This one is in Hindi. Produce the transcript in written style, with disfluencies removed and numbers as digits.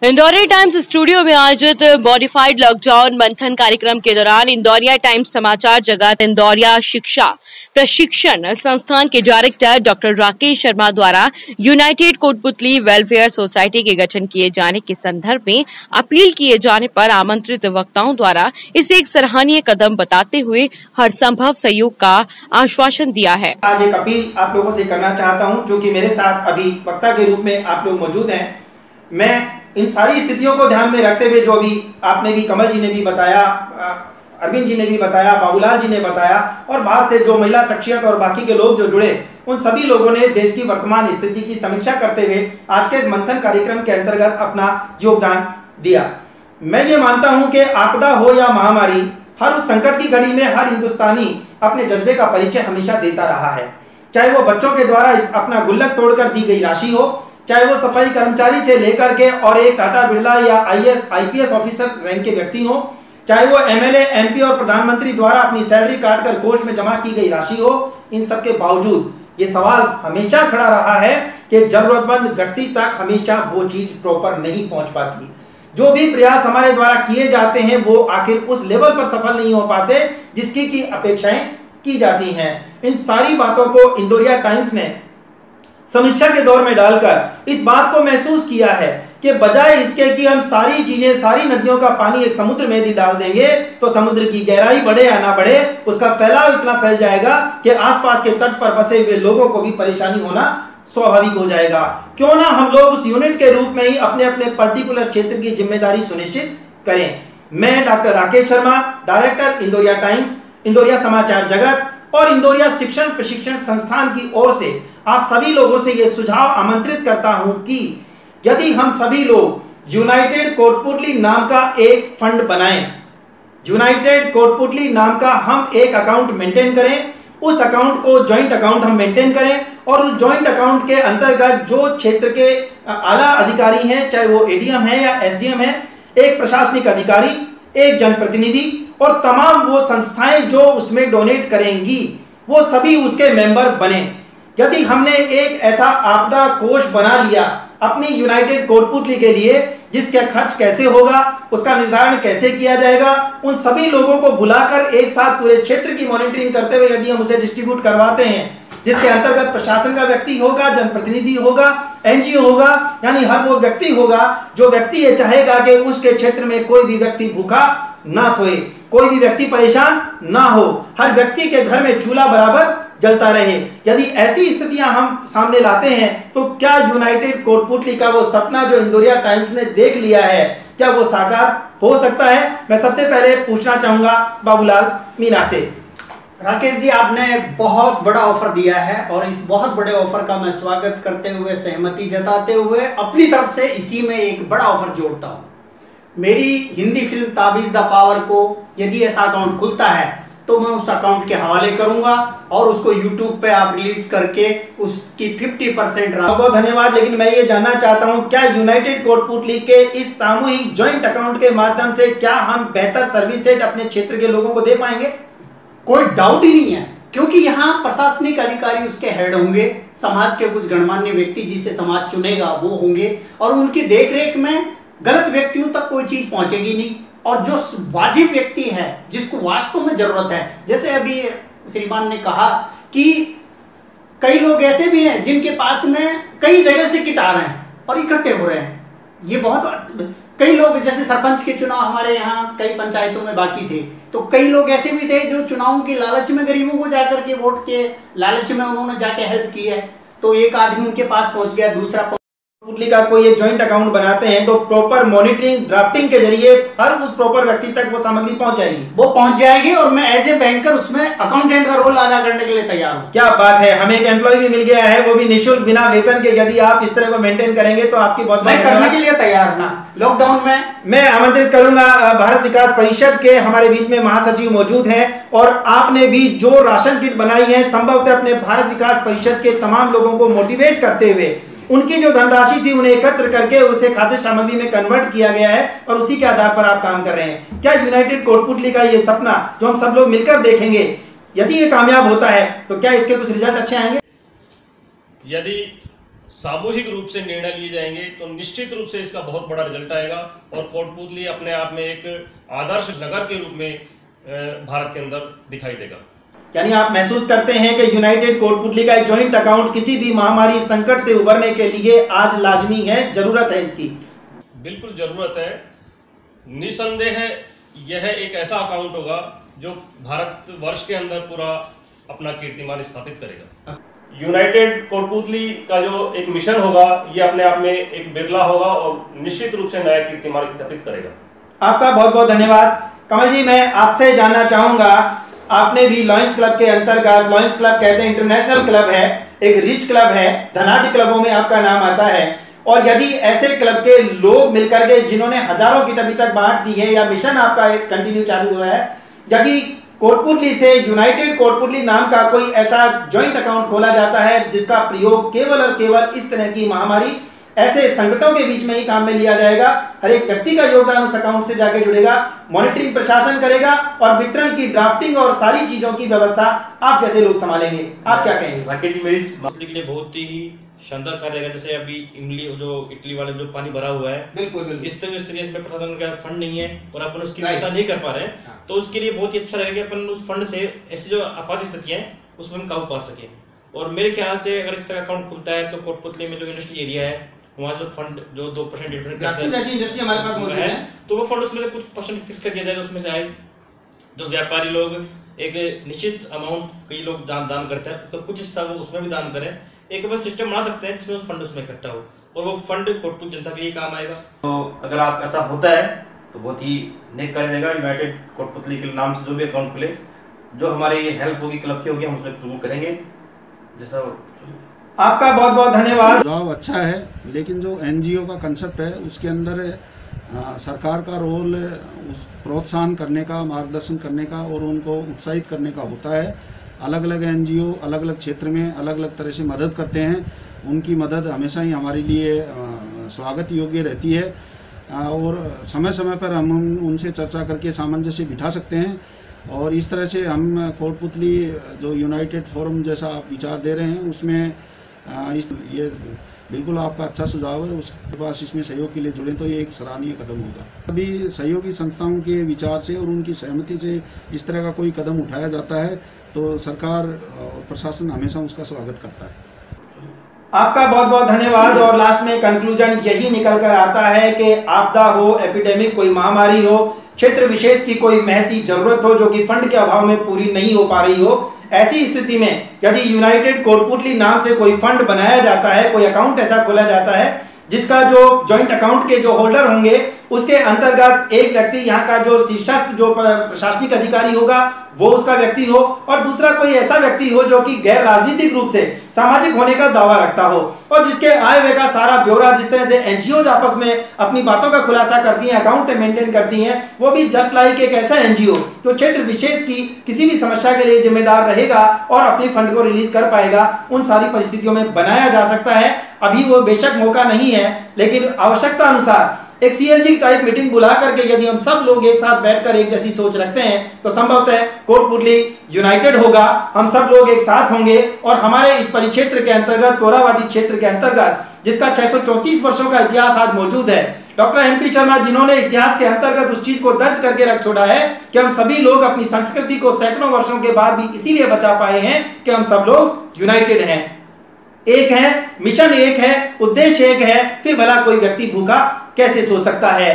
इंदौरिया टाइम्स स्टूडियो में आयोजित मॉडिफाइड लॉकडाउन मंथन कार्यक्रम के दौरान इंदौरिया टाइम्स समाचार जगत इंदौरिया शिक्षा प्रशिक्षण संस्थान के डायरेक्टर डॉक्टर राकेश शर्मा द्वारा यूनाइटेड कोटपुतली वेलफेयर सोसाइटी के गठन किए जाने के संदर्भ में अपील किए जाने पर आमंत्रित वक्ताओं द्वारा इसे एक सराहनीय कदम बताते हुए हर संभव सहयोग का आश्वासन दिया है। आज एक अपील आप लोगों से करना चाहता हूं, जो कि मेरे साथ अभी वक्ता के रूप में आप लोग मौजूद हैं। मैं इन सारी स्थितियों को ध्यान में रखते हुए, जो अभी आपने भी, कमल जी ने भी बताया, अरविंद जी ने भी बताया, बाबूलाल जी ने बताया, और बाहर से जो महिला शख्सियत और बाकी के लोग जो जुड़े, उन सभी लोगों ने देश की वर्तमान स्थिति की समीक्षा करते हुए आज के इस मंथन कार्यक्रम के अंतर्गत अपना योगदान दिया। मैं ये मानता हूं कि आपदा हो या महामारी, हर उस संकट की घड़ी में हर हिंदुस्तानी अपने जज्बे का परिचय हमेशा देता रहा है। चाहे वो बच्चों के द्वारा अपना गुल्लक तोड़कर दी गई राशि हो, चाहे वो सफाई कर्मचारी से लेकर के और एक टाटा बिरला या आईएएस आईपीएस ऑफिसर रैंक के व्यक्ति हो, चाहे वो एमएलए एमपी और प्रधानमंत्री द्वारा अपनी सैलरी काटकर कोष में जमा की गई राशि हो, इन सब के बावजूद ये सवाल हमेशा खड़ा रहा है कि जरूरतमंद व्यक्ति तक हमेशा वो चीज प्रॉपर नहीं पहुंच पाती। जो भी प्रयास हमारे द्वारा किए जाते हैं वो आखिर उस लेवल पर सफल नहीं हो पाते जिसकी की अपेक्षाएं की जाती हैं। इन सारी बातों को इंदौरिया टाइम्स ने समीक्षा के दौर में डालकर इस बात को महसूस किया है कि बजाय इसके कि हम सारी चीजें, सारी नदियों का पानी एक समुद्र में यदि डाल देंगे तो समुद्र की गहराई बढ़े या ना बढ़े, उसका फैलाव इतना फैल जाएगा कि आसपास के तट पर बसे हुए लोगों को भी परेशानी होना स्वाभाविक हो जाएगा। क्यों ना हम लोग उस यूनिट के रूप में ही अपने अपने पर्टिकुलर क्षेत्र की जिम्मेदारी सुनिश्चित करें। मैं doctor Rakesh Sharma, director Indoria times, Indoria समाचार जगत और इंदौरिया शिक्षण प्रशिक्षण संस्थान की ओर से आप सभी लोगों से यह सुझाव आमंत्रित करता हूं कि यदि हम सभी लोग यूनाइटेड कोटपुतली नाम का एक फंड बनाएं, यूनाइटेड कोटपुतली नाम का हम एक अकाउंट मेंटेन करें, उस अकाउंट को जॉइंट अकाउंट हम मेंटेन करें और उस जॉइंट अकाउंट के अंतर्गत जो क्षेत्र के आला अधिकारी हैं, चाहे वो एडीएम है या एसडीएम है, एक प्रशासनिक अधिकारी, एक जनप्रतिनिधि और तमाम वो संस्थाएं जो उसमें डोनेट करेंगी, वो सभी उसके मेंबर बने। यदि हमने एक ऐसा आपदा कोष बना लिया अपनी यूनाइटेड कोटपुतली के लिए, जिसका खर्च कैसे होगा, उसका निर्धारण कैसे किया जाएगा, उन सभी लोगों को बुलाकर एक साथ पूरे क्षेत्र की मॉनिटरिंग करते हुए यदि हम उसे डिस्ट्रीब्यूट करवाते हैं, जिसके अंतर्गत प्रशासन का व्यक्ति होगा, जनप्रतिनिधि होगा, एनजीओ होगा, यानी हर वो व्यक्ति होगा जो व्यक्ति ये चाहेगा कि उसके क्षेत्र में कोई भी व्यक्ति भूखा ना सोए, कोई भी व्यक्ति परेशान ना हो, हर व्यक्ति के घर में चूल्हा बराबर जलता रहे। यदि ऐसी स्थितियां हम सामने लाते हैं तो क्या यूनाइटेड कोटपुतली का वो सपना जो इंदौरिया टाइम्स ने देख लिया है, क्या वो साकार हो सकता है? मैं सबसे पहले पूछना चाहूंगा बाबूलाल मीना से। राकेश जी, आपने बहुत बड़ा ऑफर दिया है और इस बहुत बड़े ऑफर का मैं स्वागत करते हुए, सहमति जताते हुए अपनी तरफ से इसी में एक बड़ा ऑफर जोड़ता हूं। मेरी हिंदी फिल्म ताबीज द पावर को यदि ऐसा अकाउंट खुलता है तो मैं उस अकाउंट के हवाले करूंगा और उसको YouTube पे आप रिलीज करके उसकी 50% बहुत धन्यवाद। लेकिन मैं ये जानना चाहता हूं, क्या यूनाइटेड कोटपुतली के इस सामूहिक जॉइंट अकाउंट के माध्यम से क्या हम बेहतर सर्विसेज अपने क्षेत्र के लोगों को दे पाएंगे? कोई डाउट ही नहीं है, क्योंकि यहाँ प्रशासनिक अधिकारी उसके हेड होंगे, समाज के कुछ गणमान्य व्यक्ति जिसे समाज चुनेगा वो होंगे और उनकी देखरेख में गलत व्यक्तियों तक कोई चीज पहुंचेगी नहीं। और जो वाजिब व्यक्ति है, जिसको वास्तव में जरूरत है, जैसे अभी श्रीमान ने कहा कि कई लोग ऐसे भी हैं जिनके पास में कई जगह से किट आ रहे हैं और इकट्ठे हो रहे हैं। ये बहुत कई लोग, जैसे सरपंच के चुनाव हमारे यहाँ कई पंचायतों में बाकी थे, तो कई लोग ऐसे भी थे जो चुनावों के लालच में गरीबों को जाकर के वोट के लालच में उन्होंने जाके हेल्प की है। तो एक आदमी उनके पास पहुंच गया, दूसरा कोटपुतली का कोई ये जॉइंट अकाउंट बनाते हैं तो प्रॉपर मॉनिटरिंग ड्राफ्टिंग के जरिए हर उस प्रॉपर व्यक्ति तक वो सामग्री पहुंच जाएगी, वो पहुंच जाएगी और मैं एज ए बैंकर उसमें अकाउंटेंट का रोल अदा करने के लिए तैयार हूं। क्या बात है, हमें एक एम्प्लॉय भी मिल गया है, वो भी निःशुल्क बिना वेतन के। यदि आप इस तरह को मेंटेन करेंगे तो आपकी बहुत मैं करने के लिए तैयार हूं। लॉकडाउन में मैं आमंत्रित करूंगा, भारत विकास परिषद के हमारे बीच में महासचिव मौजूद हैं और आपने भी जो राशन किट बनाई है, संभवतः अपने भारत विकास परिषद के तमाम लोगों को मोटिवेट करते हुए उनकी जो धनराशि थी उन्हें एकत्र करके उसे खाद्य सामग्री में कन्वर्ट किया गया है और उसी के आधार पर आप काम कर रहे हैं। क्या यूनाइटेड कोटपुतली का ये सपना जो हम सब लोग मिलकर देखेंगे, यदि ये कामयाब होता है तो क्या इसके कुछ रिजल्ट अच्छे आएंगे? यदि सामूहिक रूप से निर्णय लिए जाएंगे तो निश्चित रूप से इसका बहुत बड़ा रिजल्ट आएगा और कोटपूतली अपने आप में एक आदर्श नगर के रूप में भारत के अंदर दिखाई देगा। यानी आप महसूस करते हैं कि यूनाइटेड कोटपूतली का एक जॉइंट अकाउंट किसी भी महामारी संकट से उबरने के लिए आज लाजमी है, जरूरत है इसकी। बिल्कुल जरूरत है। निसंदेह यह एक ऐसा अकाउंट होगा जो भारतवर्ष के अंदर पूरा अपना कीर्तिमान स्थापित करेगा। यूनाइटेड कोटपूतली का जो एक मिशन होगा ये अपने आप में एक बिरला होगा और निश्चित रूप से नया कीर्तिमान स्थापित करेगा। आपका बहुत बहुत धन्यवाद। कमल जी, मैं आपसे जानना चाहूंगा, आपने भी लॉयंस क्लब के अंतर्गत, लॉयंस क्लब कहते हैं इंटरनेशनल क्लब है, एक रिच क्लब है, धनाढ़ क्लबों में आपका नाम आता है, और यदि ऐसे क्लब के लोग मिलकर के जिन्होंने हजारों किट अभी तक बांट दी है या मिशन आपका एक कंटिन्यू चालू हो रहा है, यदि कोटपूतली से यूनाइटेड कोटपूतली नाम का कोई ऐसा जॉइंट अकाउंट खोला जाता है जिसका प्रयोग केवल और केवल इस तरह की महामारी, ऐसे संकटों के बीच में ही काम में लिया जाएगा, हर एक व्यक्ति का योगदान उस अकाउंट से जाके जुड़ेगा, मॉनिटरिंग प्रशासन करेगा और वितरण की ड्राफ्टिंग और सारी चीजों की व्यवस्था आप जैसे लोग संभालेंगे, आप क्या कहेंगे? राकेश जी, मेरी इस बात के लिए बहुत ही शानदार कार्य रहेगा। जैसे अभी इटली वाले जो पानी भरा हुआ है, बिल्कुल बिल्कुल इस तरह में प्रशासन का फंड नहीं है और अपन उसकी व्यवस्था नहीं कर पा रहे हैं, तो उसके लिए बहुत ही अच्छा रहेगा कि अपन उस फंड से ऐसी जो आपात स्थितियां हैं उसमें हम काबू पा सके। और मेरे ख्याल से अगर इस तरह अकाउंट खुलता है तो कोटपूतली में जो इंडस्ट्री एरिया है वहाँ जो फंड जो 2% इंडस्ट्री हमारे पास मौजूद है, तो वो फंड उसमें से कुछ परसेंट फिक्स कर दिया जाए, उसमें से आए जो व्यापारी लोग एक निश्चित अमाउंट कई लोग दान करते हैं तो कुछ हिस्सा वो उसमें भी दान करें। एक अपन सिस्टम बना सकते हैं जिसमें फंड उसमें इकट्ठा हो और वो फंड कोटपूतली जनता के लिए काम आएगा। तो अगर आप ऐसा होता है तो बहुत ही नेक कार्य रहेगा। यूनाइटेड कोटपूतली के नाम से जो भी अकाउंट खुले, जो हमारी हेल्प होगी क्लब की होगी, हम उसमें जरूर करेंगे। जैसा आपका बहुत बहुत धन्यवाद। सुझाव अच्छा है, लेकिन जो एनजीओ का कंसेप्ट है उसके अंदर सरकार का रोल उस प्रोत्साहन करने का, मार्गदर्शन करने का और उनको उत्साहित करने का होता है। अलग अलग एनजीओ अलग अलग क्षेत्र में अलग अलग तरह से मदद करते हैं, उनकी मदद हमेशा ही हमारे लिए स्वागत योग्य रहती है और समय समय पर हम उनसे चर्चा करके सामंजस्य बिठा सकते हैं। और इस तरह से हम कोटपूतली जो यूनाइटेड फोरम जैसा आप विचार दे रहे हैं उसमें ये बिल्कुल आपका अच्छा सुझाव है, उसके पास इसमें सहयोग के लिए जुड़े तो ये एक सराहनीय कदम होगा। अभी सहयोगी संस्थाओं के विचार से और उनकी सहमति से इस तरह का कोई कदम उठाया जाता है तो सरकार और प्रशासन हमेशा उसका स्वागत करता है। आपका बहुत बहुत धन्यवाद। और लास्ट में कंक्लूजन यही निकल कर आता है कि आपदा हो, एपिडेमिक कोई महामारी हो, क्षेत्र विशेष की कोई महती जरूरत हो जो कि फंड के अभाव में पूरी नहीं हो पा रही हो, ऐसी स्थिति में यदि यूनाइटेड कोटपूतली नाम से कोई फंड बनाया जाता है, कोई अकाउंट ऐसा खोला जाता है जिसका जो जॉइंट अकाउंट के जो होल्डर होंगे उसके अंतर्गत एक व्यक्ति यहाँ का जो शीर्षस्थ जो प्रशासनिक अधिकारी होगा वो उसका व्यक्ति हो और दूसरा कोई ऐसा व्यक्ति हो जो कि गैर राजनीतिक रूप से सामाजिक होने का दावा रखता हो और जिसके आय व्यय का सारा ब्यौरा, जिस तरह से एनजीओ आपस में अपनी बातों का खुलासा करती हैं, अकाउंट मेंटेन करती हैं, वो भी जस्ट लाइक एक ऐसा एनजीओ जो क्षेत्र विशेष की किसी भी समस्या के लिए जिम्मेदार रहेगा और अपनी फंड को रिलीज कर पाएगा, उन सारी परिस्थितियों में बनाया जा सकता है। अभी वो बेशक मौका नहीं है, लेकिन आवश्यकता अनुसार एक सीएलजी टाइप मीटिंग बुला करके यदि हम सब लोग एक साथ बैठकर एक जैसी सोच रखते हैं तो संभवतः कोटपूतली यूनाइटेड होगा, हम सब लोग एक साथ होंगे और हमारे इस परिक्षेत्र के अंतर्गत, कोरावाटी क्षेत्र के अंतर्गत, जिसका 634 वर्षों का इतिहास आज मौजूद है, डॉक्टर एमपी शर्मा जिन्होंने इतिहास के अंतर्गत उस चीज को दर्ज करके रख छोड़ा है कि हम सभी लोग अपनी संस्कृति को सैकड़ों वर्षों के बाद भी इसीलिए बचा पाए हैं कि हम सब लोग यूनाइटेड हैं, एक है, मिशन एक है, उद्देश्य एक है, फिर भला कोई व्यक्ति भूखा कैसे सो सकता है।